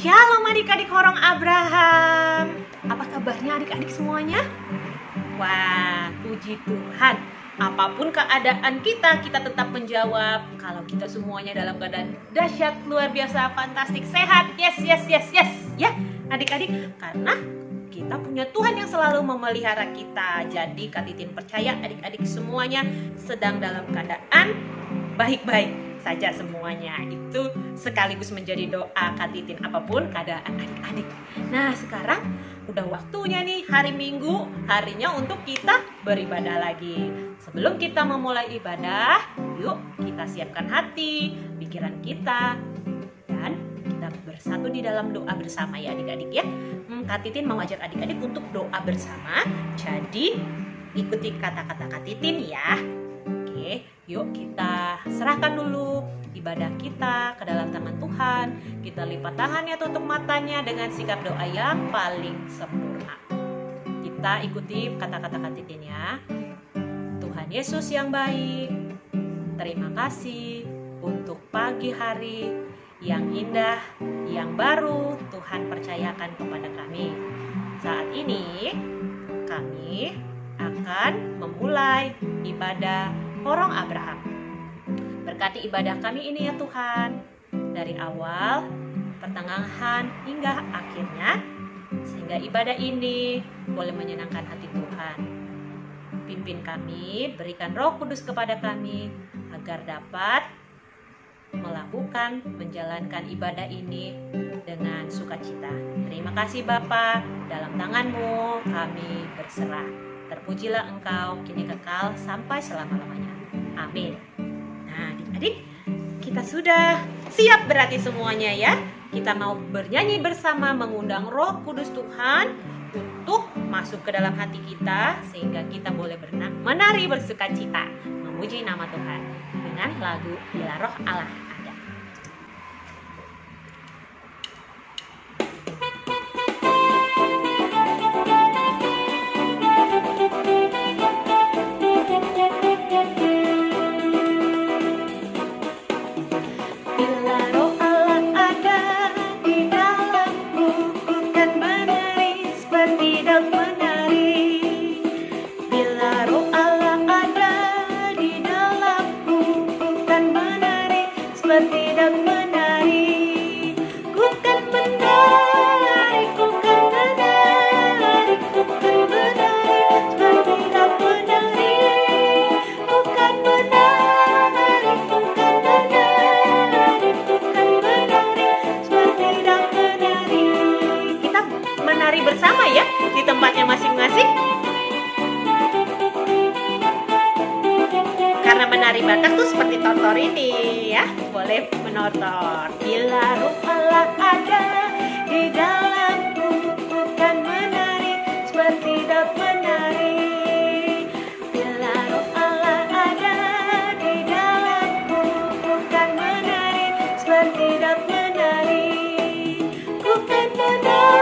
Shalom adik-adik Horong Abraham. Apa kabarnya adik-adik semuanya? Wah, puji Tuhan. Apapun keadaan kita tetap menjawab kalau kita semuanya dalam keadaan dahsyat, luar biasa, fantastik, sehat. Yes. Ya, adik-adik, karena kita punya Tuhan yang selalu memelihara kita. Jadi Kak Titin percaya adik-adik semuanya sedang dalam keadaan baik-baik saja semuanya. Itu sekaligus menjadi doa Kak Titin apapun keadaan adik-adik. Nah, sekarang udah waktunya nih, hari Minggu, harinya untuk kita beribadah lagi. Sebelum kita memulai ibadah, yuk kita siapkan hati, pikiran kita, dan kita bersatu di dalam doa bersama ya adik-adik ya. Kak Titin mau ajak adik-adik untuk doa bersama. Jadi ikuti kata-kata Kak Titin ya. Oke, yuk kita serahkan dulu ibadah kita ke dalam tangan Tuhan. Kita lipat tangannya, tutup matanya dengan sikap doa yang paling sempurna. Kita ikuti kata-kata Kak Titin ya. Tuhan Yesus yang baik, terima kasih untuk pagi hari yang indah, yang baru Tuhan percayakan kepada kami. Saat ini kami akan memulai ibadah Horong Abraham. Berkati ibadah kami ini ya Tuhan, dari awal, pertengahan hingga akhirnya, sehingga ibadah ini boleh menyenangkan hati Tuhan. Pimpin kami, berikan Roh Kudus kepada kami agar dapat melakukan, menjalankan ibadah ini dengan sukacita. Terima kasih Bapa, dalam tangan-Mu kami berserah. Terpujilah Engkau, kini kekal sampai selama-lamanya. Amin. Nah adik-adik, kita sudah siap berarti semuanya ya. Kita mau bernyanyi bersama, mengundang Roh Kudus Tuhan untuk masuk ke dalam hati kita, sehingga kita boleh menari bersukacita, memuji nama Tuhan dengan lagu Bila Roh Allah Ada. Bersama ya di tempatnya masing-masing. Karena menari Batak tuh seperti tortor ini ya, boleh menortor. Bila Roh Allah ada di dalamku, bukan menari seperti dak menari. Bila Roh Allah ada di dalamku, bukan menari seperti dak menari. Bukan menari.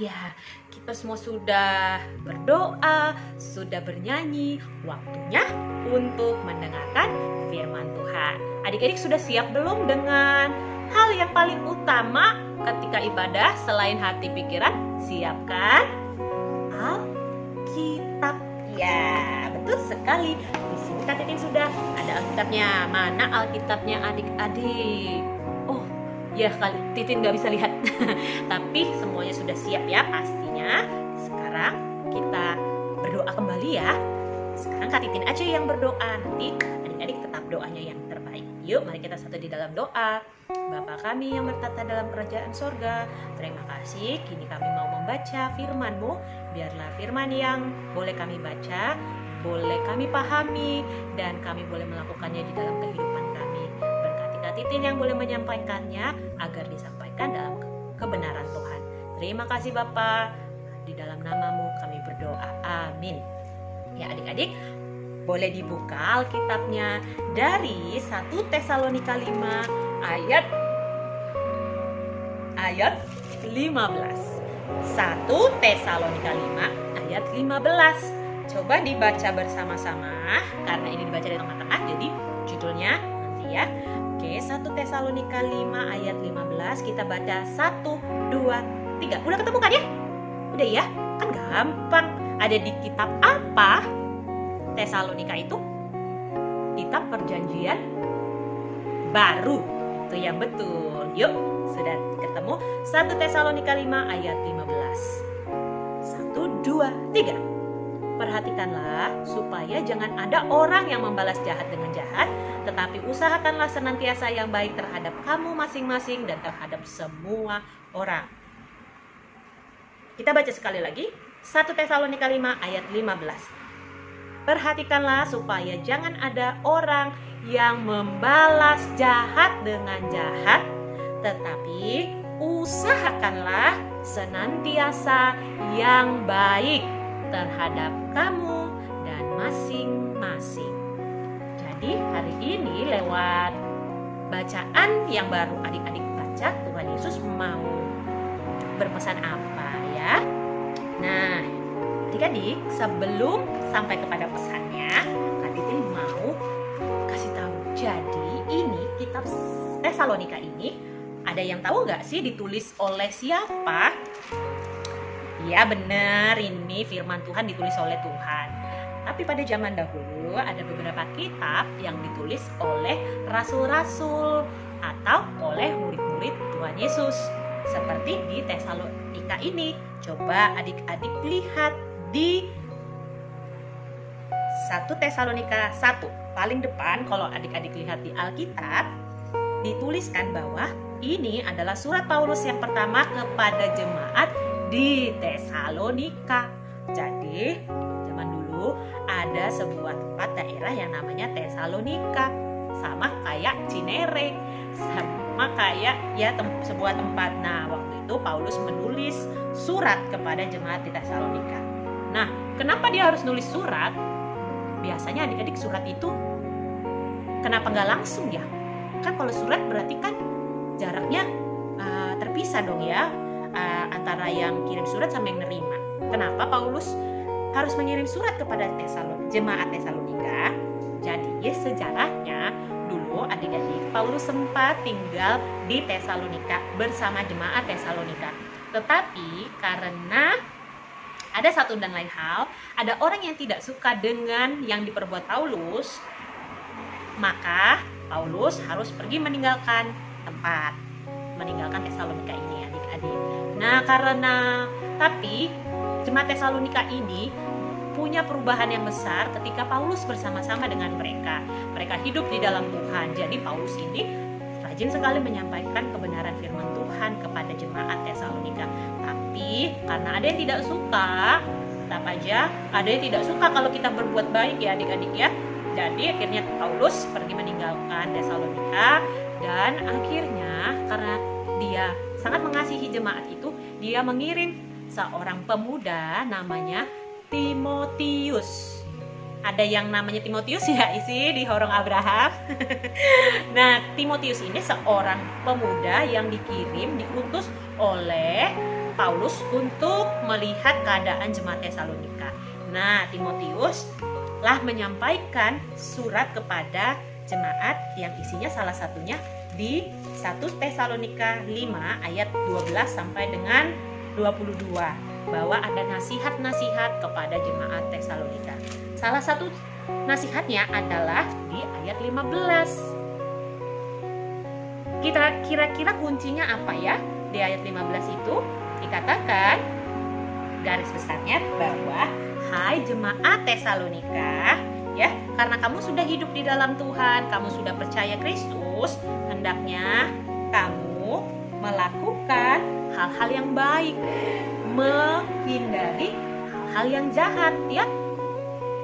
Ya, kita semua sudah berdoa, sudah bernyanyi. Waktunya untuk mendengarkan firman Tuhan. Adik-adik sudah siap belum dengan hal yang paling utama ketika ibadah selain hati pikiran? Siapkan Alkitab. Ya, betul sekali. Di sini Kak Titin sudah ada Alkitabnya. Mana Alkitabnya adik-adik? Oh, ya Kak Titin nggak bisa lihat. Tapi semuanya sudah siap ya pastinya. Sekarang kita berdoa kembali ya. Sekarang Kak Titin aja yang berdoa. Nanti adik-adik tetap doanya yang terbaik. Yuk mari kita satu di dalam doa. Bapa kami yang bertata dalam kerajaan sorga, terima kasih kini kami mau membaca firman-Mu. Biarlah firman yang boleh kami baca boleh kami pahami dan kami boleh melakukannya di dalam kehidupan kami. Berkati Kak Titin yang boleh menyampaikannya agar disampaikan dalam kebenaran Tuhan. Terima kasih Bapa, di dalam namamu kami berdoa, amin. Ya adik-adik, boleh dibuka Alkitabnya dari 1 Tesalonika 5 ayat 15. 1 Tesalonika 5 ayat 15. Coba dibaca bersama-sama karena ini dibaca di tengah-tengah, jadi judulnya nanti ya. Oke, 1 Tesalonika 5 ayat 15, kita baca 1, 2, 3. Udah ketemu kan ya? Udah ya? Kan gampang. Ada di kitab apa? Tesalonika itu kitab Perjanjian Baru. Itu yang betul. Yuk, sudah ketemu 1 Tesalonika 5 ayat 15. 1, 2, 3. Perhatikanlah supaya jangan ada orang yang membalas jahat dengan jahat, tetapi usahakanlah senantiasa yang baik terhadap kamu masing-masing dan terhadap semua orang. Kita baca sekali lagi 1 Tesalonika 5 ayat 15. Perhatikanlah supaya jangan ada orang yang membalas jahat dengan jahat, tetapi usahakanlah senantiasa yang baik terhadap kamu dan masing-masing. Jadi hari ini lewat bacaan yang baru adik-adik baca, Tuhan Yesus mau berpesan apa ya? Nah, adik-adik, sebelum sampai kepada pesannya, Kak Titin mau kasih tahu. Jadi ini kitab Tesalonika ini, ada yang tahu nggak sih ditulis oleh siapa? Ya benar, ini firman Tuhan ditulis oleh Tuhan. Tapi pada zaman dahulu ada beberapa kitab yang ditulis oleh rasul-rasul atau oleh murid-murid Tuhan Yesus. Seperti di Tesalonika ini. Coba adik-adik lihat di 1 Tesalonika 1. Paling depan kalau adik-adik lihat di Alkitab, dituliskan bahwa ini adalah surat Paulus yang pertama kepada jemaat di Tesalonika. Jadi, zaman dulu ada sebuah tempat daerah yang namanya Tesalonika. Sama kayak Cinere, sama kayak ya sebuah tempat. Nah, waktu itu Paulus menulis surat kepada jemaat di Tesalonika. Nah, kenapa dia harus nulis surat? Biasanya adik-adik surat itu kenapa nggak langsung ya? Kan kalau surat berarti kan jaraknya terpisah dong ya, antara yang kirim surat sama yang nerima. Kenapa Paulus harus mengirim surat kepada jemaat Tesalonika? Jadi sejarahnya dulu adik-adik Paulus sempat tinggal di Tesalonika bersama jemaat Tesalonika. Tetapi karena ada satu dan lain hal, ada orang yang tidak suka dengan yang diperbuat Paulus, maka Paulus harus pergi meninggalkan Tesalonika ini adik-adik. Nah tapi jemaat Tesalonika ini punya perubahan yang besar ketika Paulus bersama-sama dengan mereka. Mereka hidup di dalam Tuhan. Jadi Paulus ini rajin sekali menyampaikan kebenaran firman Tuhan kepada jemaat Tesalonika. Tapi karena ada yang tidak suka, tetap aja ada yang tidak suka kalau kita berbuat baik ya adik-adik ya. Jadi akhirnya Paulus pergi meninggalkan Tesalonika, dan akhirnya karena dia sangat mengasihi jemaat itu, dia mengirim seorang pemuda namanya Timotius. Ada yang namanya Timotius ya isi di Horong Abraham. Nah, Timotius ini seorang pemuda yang diutus oleh Paulus untuk melihat keadaan jemaat Tesalonika. Nah, Timotius telah menyampaikan surat kepada jemaat yang isinya salah satunya di 1 Tesalonika 5 ayat 12 sampai dengan 22, bahwa ada nasihat-nasihat kepada jemaat Tesalonika. Salah satu nasihatnya adalah di ayat 15. Kira-kira kuncinya apa ya? Di ayat 15 itu dikatakan garis besarnya bahwa hai jemaat Tesalonika, ya, karena kamu sudah hidup di dalam Tuhan, kamu sudah percaya Kristus, hendaknya kamu melakukan hal-hal yang baik, menghindari hal-hal yang jahat, ya.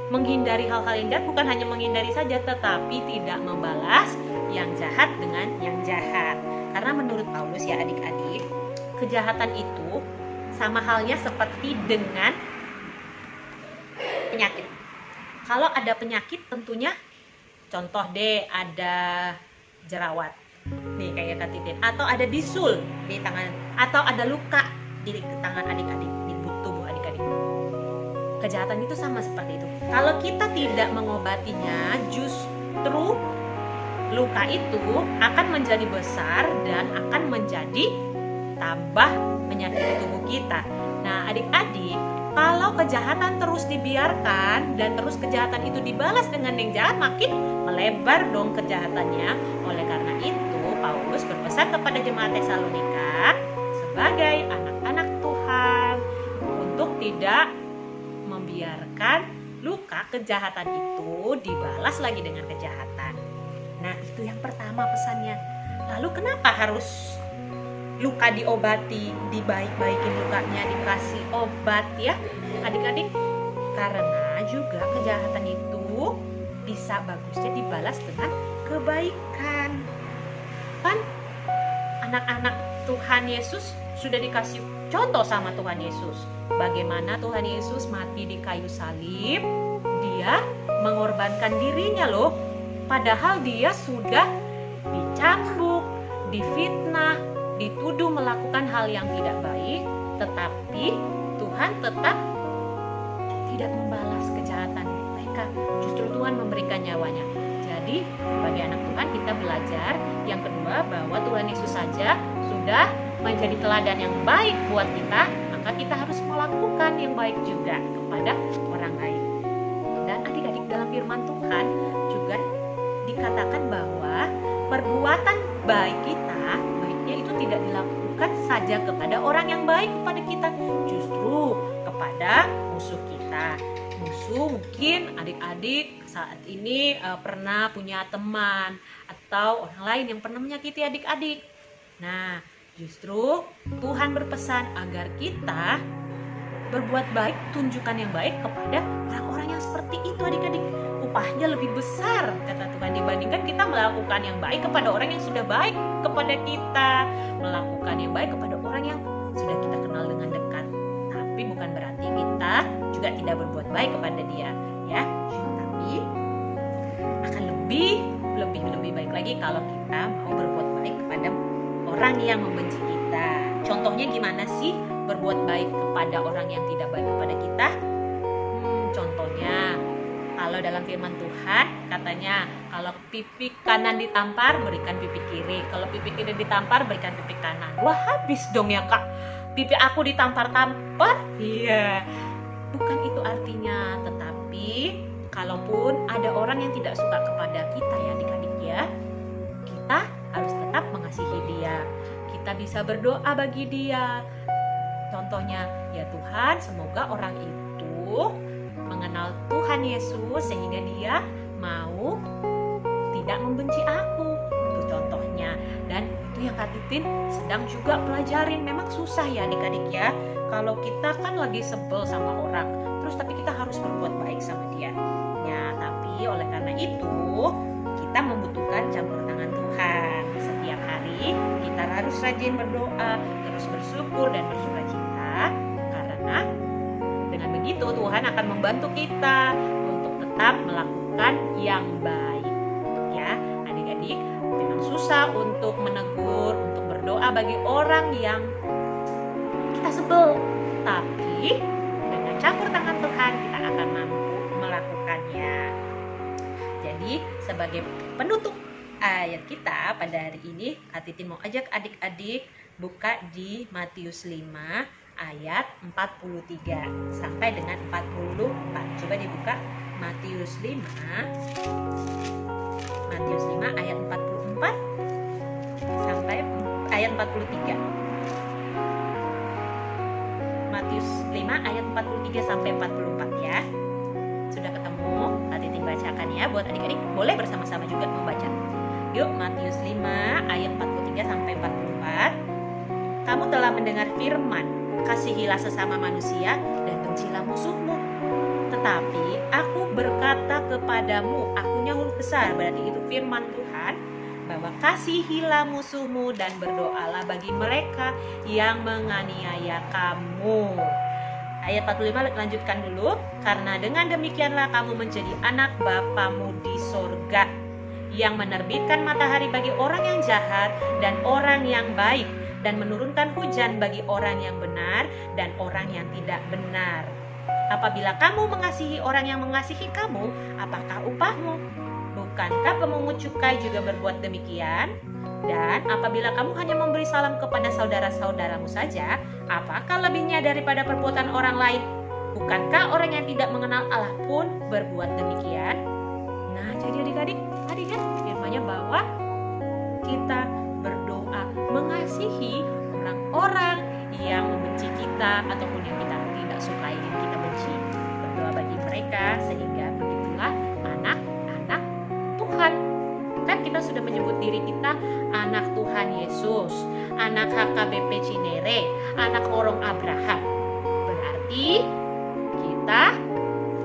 menghindari hal-hal yang jahat, bukan hanya menghindari saja, tetapi tidak membalas yang jahat dengan yang jahat. Karena menurut Paulus ya adik-adik, kejahatan itu sama halnya seperti dengan penyakit. Kalau ada penyakit tentunya, contoh deh ada jerawat nih kayak Kak Titin, atau ada bisul di tangan, atau ada luka di tangan adik-adik, di tubuh adik-adik. Kejahatan itu sama seperti itu. Kalau kita tidak mengobatinya, justru luka itu akan menjadi besar dan akan menjadi tambah menyakiti tubuh kita. Nah, adik-adik, kalau kejahatan terus dibiarkan dan terus kejahatan itu dibalas dengan yang jahat, makin melebar dong kejahatannya. Oleh karena itu, Paulus berpesan kepada jemaat Tesalonika sebagai anak-anak Tuhan untuk tidak membiarkan luka kejahatan itu dibalas lagi dengan kejahatan. Nah, itu yang pertama pesannya. Lalu kenapa harus luka diobati, dibaik-baikin lukanya, dikasih obat ya adik-adik? Karena juga kejahatan itu bisa bagusnya dibalas dengan kebaikan. Kan anak-anak Tuhan Yesus sudah dikasih contoh sama Tuhan Yesus. Bagaimana Tuhan Yesus mati di kayu salib, dia mengorbankan dirinya loh. Padahal dia sudah dicambuk, difitnah, dituduh melakukan hal yang tidak baik, tetapi Tuhan tetap tidak membalas kejahatan mereka. Justru Tuhan memberikan nyawanya. Jadi bagi anak Tuhan kita belajar yang kedua bahwa Tuhan Yesus saja sudah menjadi teladan yang baik buat kita, maka kita harus melakukan yang baik juga kepada orang lain. Dan adik-adik, dalam firman Tuhan juga dikatakan bahwa perbuatan baik kita, baiknya itu tidak dilakukan saja kepada orang yang baik kepada kita, justru kepada musuh kita. Musuh mungkin adik-adik saat ini pernah punya teman atau orang lain yang pernah menyakiti adik-adik. Nah, justru Tuhan berpesan agar kita berbuat baik, tunjukkan yang baik kepada orang-orang yang seperti itu adik-adik. Upahnya lebih besar kata Tuhan dibandingkan kita melakukan yang baik kepada orang yang sudah baik kepada kita, melakukan yang baik kepada orang yang sudah kita kenal dengan dekat. Tapi bukan berarti kita juga tidak berbuat baik kepada dia, ya. Tapi akan lebih baik lagi kalau kita mau berbuat baik kepada orang yang membenci kita. Contohnya gimana sih berbuat baik kepada orang yang tidak baik kepada kita? Contohnya, kalau dalam firman Tuhan katanya kalau pipi kanan ditampar berikan pipi kiri, kalau pipi kiri ditampar berikan pipi kanan. Wah, habis dong ya Kak, pipi aku ditampar-tampar. Iya, bukan itu artinya. Tetapi kalaupun ada orang yang tidak suka kepada kita ya adik-adik ya, kita harus tetap mengasihi dia. Kita bisa berdoa bagi dia. Contohnya, ya Tuhan, semoga orang itu mengenal Tuhan Yesus sehingga dia mau tidak membenci aku. Itu contohnya. Dan itu yang Kak Titin sedang juga pelajarin. Memang susah ya adik-adik ya. Kalau kita kan lagi sebel sama orang, terus tapi kita harus berbuat baik sama dia. Ya, tapi oleh karena itu kita membutuhkan campur tangan Tuhan. Setiap hari kita harus rajin berdoa, terus bersyukur dan bersukacita, karena dengan begitu Tuhan akan membantu kita untuk tetap melakukan yang baik. Ya, adik-adik, memang susah untuk menegur, untuk berdoa bagi orang yang kita sebel, tapi dengan campur tangan Tuhan kita akan mampu melakukannya. Jadi sebagai penutup ayat kita pada hari ini, Kak Titin mau ajak adik-adik buka di Matius 5 ayat 43 sampai dengan 44. Coba dibuka Matius 5 ayat 44 sampai ayat 43. Matius 5 ayat 43 sampai 44 ya. Sudah ketemu? Kak Titin bacakan ya buat adik-adik, boleh bersama-sama juga membaca. Yuk, Matius 5 ayat 43 sampai 44. Kamu telah mendengar firman, kasihilah sesama manusia dan bencilah musuhmu. Tetapi aku berkata kepadamu, akunya huruf besar, berarti itu firman Tuhan, bahwa kasihilah musuhmu dan berdoalah bagi mereka yang menganiaya kamu. Ayat 45 lanjutkan dulu. Karena dengan demikianlah kamu menjadi anak Bapamu di sorga, yang menerbitkan matahari bagi orang yang jahat dan orang yang baik, dan menurunkan hujan bagi orang yang benar dan orang yang tidak benar. Apabila kamu mengasihi orang yang mengasihi kamu, apakah upahmu? Bukankah pemungut cukai juga berbuat demikian? Dan apabila kamu hanya memberi salam kepada saudara-saudaramu saja, apakah lebihnya daripada perbuatan orang lain? Bukankah orang yang tidak mengenal Allah pun berbuat demikian? Nah, jadi adik-adik, tadi kan firman-Nya bahwa kita berdoa mengasihi orang-orang yang membenci kita ataupun yang kita tidak sukai dan kita benci. Berdoa bagi mereka sehingga begitulah anak-anak Tuhan. Kan kita sudah menyebut diri kita anak Tuhan Yesus, anak HKBP Cinere, anak Orang Abraham. Berarti kita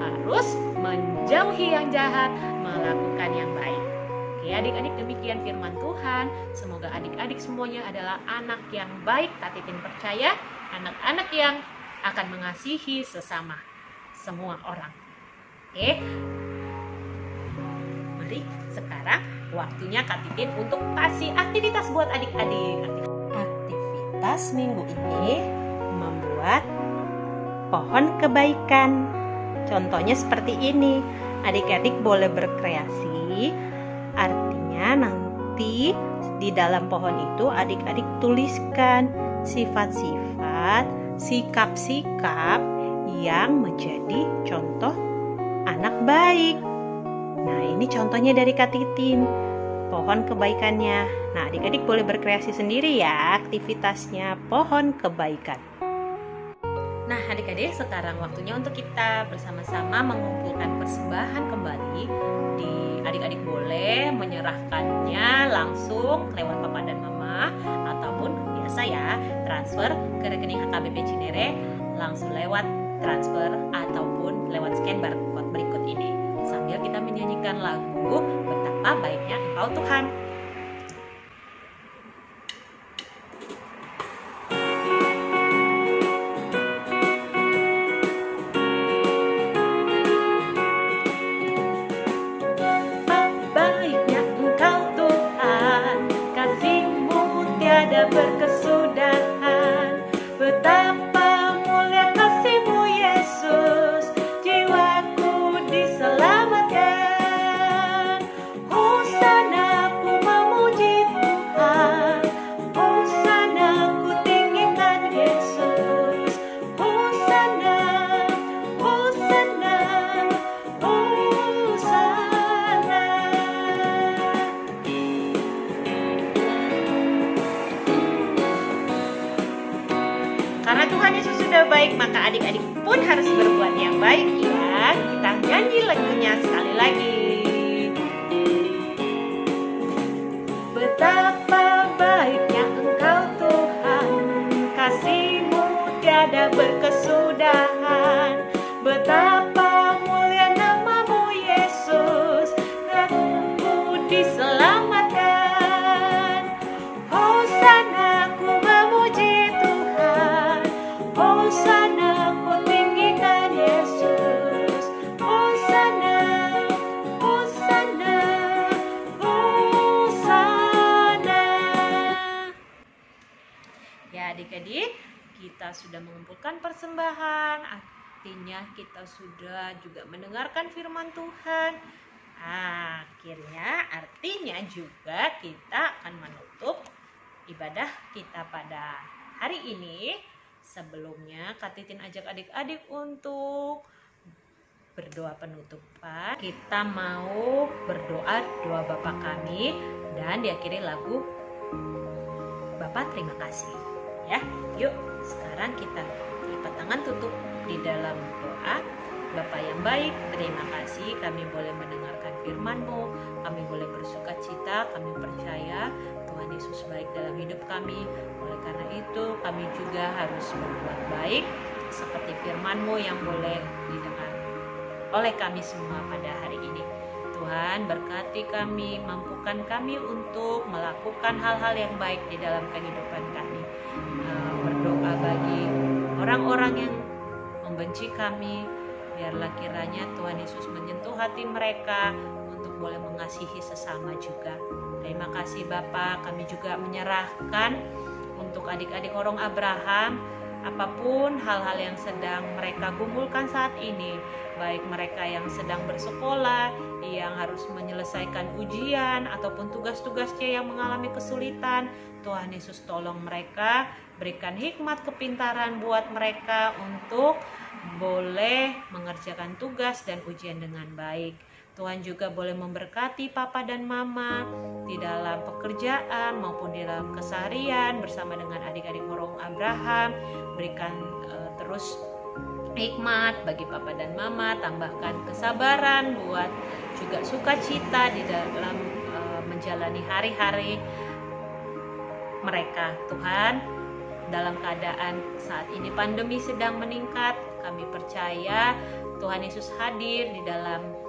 harus menjauhi yang jahat, melakukan yang baik. Oke adik-adik, demikian firman Tuhan. Semoga adik-adik semuanya adalah anak yang baik. Kak Titin percaya anak-anak yang akan mengasihi sesama semua orang. Oke, mari sekarang waktunya Kak Titin untuk kasih aktivitas buat adik-adik. Aktivitas minggu ini membuat pohon kebaikan. Contohnya seperti ini. Adik-adik boleh berkreasi. Artinya nanti di dalam pohon itu adik-adik tuliskan sifat-sifat, sikap-sikap yang menjadi contoh anak baik. Nah, ini contohnya dari Kak Titin, pohon kebaikannya. Nah, adik-adik boleh berkreasi sendiri ya aktivitasnya pohon kebaikan. Nah, adik-adik, sekarang waktunya untuk kita bersama-sama mengumpulkan persembahan kembali. Adik-adik boleh menyerahkannya langsung lewat Papa dan Mama, ataupun biasa ya, transfer ke rekening HKBP Cinere langsung lewat transfer ataupun lewat scan barcode berikut ini. Sambil kita menyanyikan lagu Betapa Baiknya Engkau Tuhan. Berkesudahan, betapa mulia kasih-Mu Yesus, jiwaku diselamatkan. Hosana ku memuji Tuhan, hosana ku tinggikan Yesus, hosana, hosana, hosana. Karena Tuhan Yesus sudah baik, maka adik-adik pun harus berbuat yang baik ya. Kita nyanyi lagunya sekali lagi. Betapa baiknya Engkau Tuhan, kasih-Mu tiada berkesudahan. Betapa mulia nama-Mu Yesus, aku diselamatkan. Hosana ku memuji Tuhan, hosana ku tinggikan Yesus, hosana, hosana, hosana. Ya adik-adik, kita sudah mengumpulkan persembahan, artinya kita sudah juga mendengarkan firman Tuhan. Akhirnya artinya juga kita akan menutup ibadah kita pada hari ini. Sebelumnya Kak Titin ajak adik-adik untuk berdoa penutupan. Kita mau berdoa doa Bapa kami dan diakhiri lagu Bapa terima kasih. Ya, yuk sekarang kita lipat tangan tutup di dalam doa. Bapa yang baik, terima kasih kami boleh mendengarkan firman-Mu, kami boleh bersuka cita, kami percaya Tuhan Yesus baik dalam hidup kami. Oleh karena itu kami juga harus berbuat baik seperti firman-Mu yang boleh didengar oleh kami semua pada hari ini. Tuhan, berkati kami, mampukan kami untuk melakukan hal-hal yang baik di dalam kehidupan kami. Berdoa bagi orang-orang yang membenci kami, biarlah kiranya Tuhan Yesus menyentuh hati mereka untuk boleh mengasihi sesama juga. Terima kasih Bapa, kami juga menyerahkan untuk adik-adik Orang Abraham, apapun hal-hal yang sedang mereka gumulkan saat ini, baik mereka yang sedang bersekolah, yang harus menyelesaikan ujian ataupun tugas-tugasnya yang mengalami kesulitan, Tuhan Yesus tolong mereka, berikan hikmat kepintaran buat mereka untuk boleh mengerjakan tugas dan ujian dengan baik. Tuhan juga boleh memberkati Papa dan Mama di dalam pekerjaan maupun di dalam keseharian bersama dengan adik-adik Orang Abraham. Berikan terus hikmat bagi Papa dan Mama, tambahkan kesabaran buat juga sukacita di dalam menjalani hari-hari mereka. Tuhan, dalam keadaan saat ini pandemi sedang meningkat, kami percaya Tuhan Yesus hadir di dalam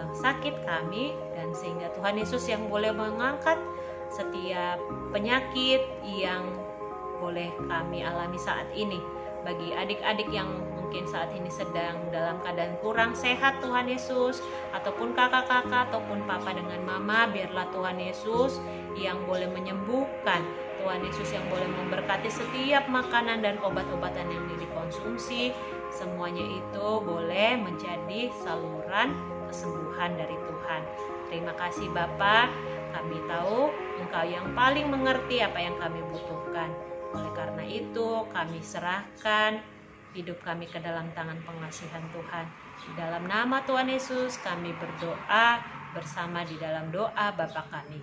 sakit kami, dan sehingga Tuhan Yesus yang boleh mengangkat setiap penyakit yang boleh kami alami saat ini. Bagi adik-adik yang mungkin saat ini sedang dalam keadaan kurang sehat, Tuhan Yesus, ataupun kakak-kakak ataupun Papa dengan Mama, biarlah Tuhan Yesus yang boleh menyembuhkan, Tuhan Yesus yang boleh memberkati setiap makanan dan obat-obatan yang dikonsumsi. Semuanya itu boleh menjadi saluran kesembuhan dari Tuhan. Terima kasih Bapa, kami tahu Engkau yang paling mengerti apa yang kami butuhkan. Oleh karena itu kami serahkan hidup kami ke dalam tangan pengasihan Tuhan. Di dalam nama Tuhan Yesus kami berdoa bersama di dalam doa Bapa kami.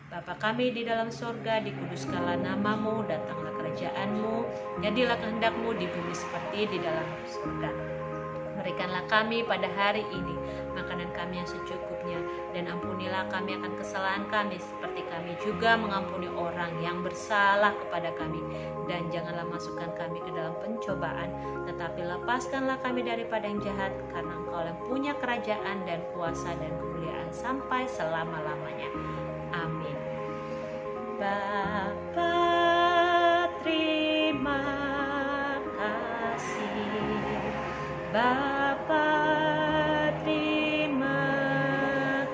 Bapa kami di dalam sorga, dikuduskanlah namamu, datanglah kerajaan-Mu, jadilah kehendak-Mu di bumi seperti di dalam surga. Berikanlah kami pada hari ini makanan kami yang secukupnya, dan ampunilah kami akan kesalahan kami seperti kami juga mengampuni orang yang bersalah kepada kami. Dan janganlah masukkan kami ke dalam pencobaan, tetapi lepaskanlah kami daripada yang jahat, karena Engkau yang punya kerajaan dan kuasa dan kemuliaan sampai selama-lamanya. Amin. Bapa, terima kasih. Bapa, terima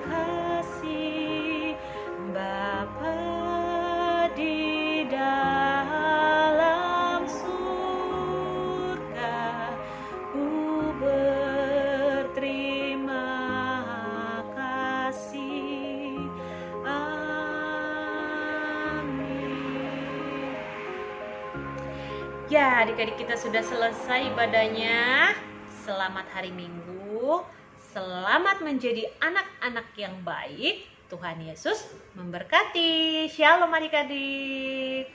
kasih. Bapa di dalam surga, ku berterima kasih. Amin. Ya, adik-adik kita sudah selesai ibadahnya. Selamat hari Minggu, selamat menjadi anak-anak yang baik. Tuhan Yesus memberkati. Shalom adik-adik.